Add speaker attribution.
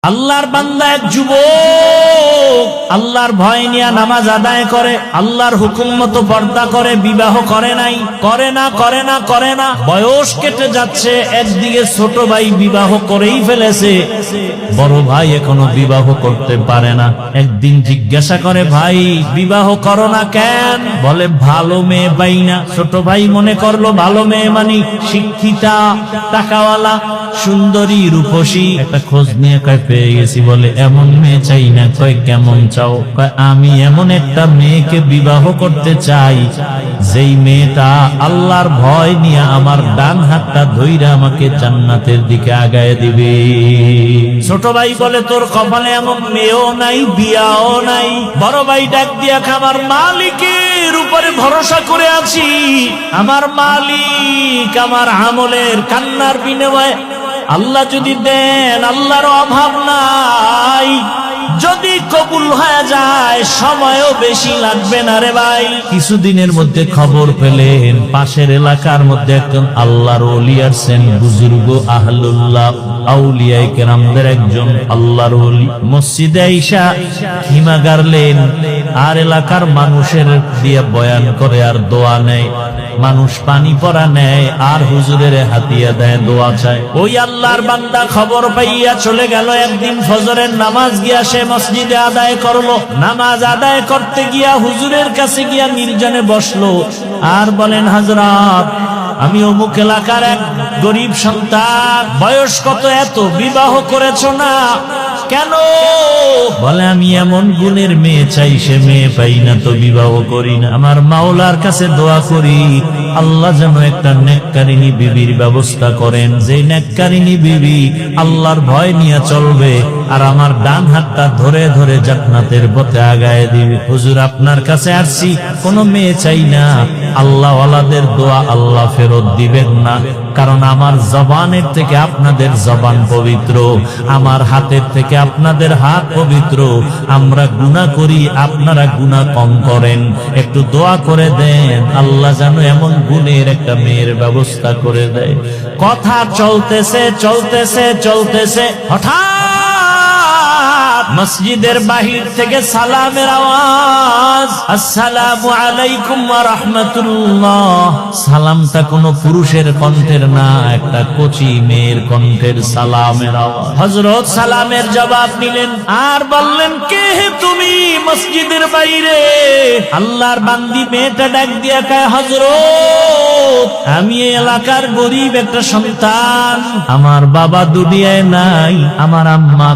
Speaker 1: আল্লাহর বান্দা এক যুবক আল্লাহর ভয় নিয়ে নামাজ আদায় করে, আল্লাহর হুকুম মতো পর্দা করে, বিবাহ করে নাই, করে না। বয়স কেটে যাচ্ছে, একদিকে ছোট ভাই বিবাহ করেই ফেলেছে, বড় ভাই এখনো বিবাহ করতে পারে না। একদিন জিজ্ঞাসা করে, ভাই বিবাহ করো না কেন? বলে ভালো মেয়ে পাই না। ছোট ভাই মনে করলো ভালো মেয়ে মানে শিক্ষিতা, টাকাওয়ালা, সুন্দরী, রূপসী। একটা খোঁজ নিয়ে কয় পেয়ে গেছি। বলে এমন মেয়ে চাই না। কয় কেমন চাও? কয় আমি এমন একটা মেয়েকে বিবাহ করতে চাই যেই মেয়েটা আল্লাহর ভয় নিয়ে আমার ডান হাতটা ধইরা আমাকে জান্নাতের দিকে আগায় দিবে। ছোট ভাই বলে তোর কপালে এমন মেয়েও নাই, বিয়াও নাই। বড় ভাই ডাক দিয়া, আমার মালিকের উপরে ভরসা করে আছি, আমার মালিক আমার আমলের কান্নার বিনিময়ে আল্লাহ যদি দেন, আল্লাহর অভাব নাই, যদি কবুল হয়ে যায় সময়ও বেশি লাগবে না রে ভাই। কিছুদিনের মধ্যে খবর পেলেন পাশের এলাকার মধ্যে একজন আল্লাহর ওলি আসছেন, বুজুর্গ আহলুল্লাহ আউলিয়ায়ে কেরামদের একজন আল্লাহর ওলি। মসজিদে আইসা হিমা গাড়লেন আর এলাকার মানুষের দিয়ে বয়ান করে আর দোয়া নেয়। মানুষ পানি পড়া নেয় আর হুজুরের হাতিয়া দেয়, দোয়া চায়। ওই আল্লাহর বান্দা খবর পাইয়া চলে গেল। একদিন ফজরের নামাজ গিয়া সে মসজিদে আদায় করলো। নামাজ আদায় করতে গিয়া হুজুরের কাছে গিয়া নির্জনে বসলো আর বলেন, হযরত আমি অমুক এলাকার এক গরিব সন্তান, বয়স কত এত, বিবাহ করেছো না কেন? বলে আমি এমন গুণের মেয়ে চাই, সে মেয়ে পাই না তো বিবাহ করি না। আমার মাওলার কাছে দোয়া করি আল্লাহ যেন একটা নেককারিনী বিবির ব্যবস্থা করেন, যে নেককারিনী বিবি আল্লাহর ভয় নিয়ে চলবে আর আমার ডান হাতটা ধরে ধরে জান্নাতের পথে আগায় দিবে। হুজুর আপনার কাছে আসছি, কোনো মেয়ে চাই না। আল্লাহ ওয়ালাদের দোয়া আল্লাহ ফেরত দিবেন না, কারণ আমার জবানের থেকে আপনাদের জবান পবিত্র, আমার হাতের থেকে আপনাদের হাত পবিত্র। আমরা গুনাহ করি, আপনারা গুনাহ কম করেন। একটু দোয়া করে দেন আল্লাহ যেন এমন গুণের একটা মেয়ের ব্যবস্থা করে দেয়। কথা চলতেছে হঠাৎ মসজিদের বাহির থেকে সালামের আওয়াজ, আসসালামু আলাইকুম ওয়া রাহমাতুল্লাহ। সালামটা কোনো পুরুষের কণ্ঠের না, একটা কচি মেয়ের কণ্ঠের সালামের আওয়াজ। হযরত সালামের জবাব নিলেন আর বললেন, কে হে তুমি মসজিদের বাইরে? আল্লাহর বান্দি মেয়েটা ডাক দিয়া কয়, হযরত আমি এই এলাকার গরিব একটা সন্তান, আমার বাবা দুনিয়ায় নাই, আমার আম্মা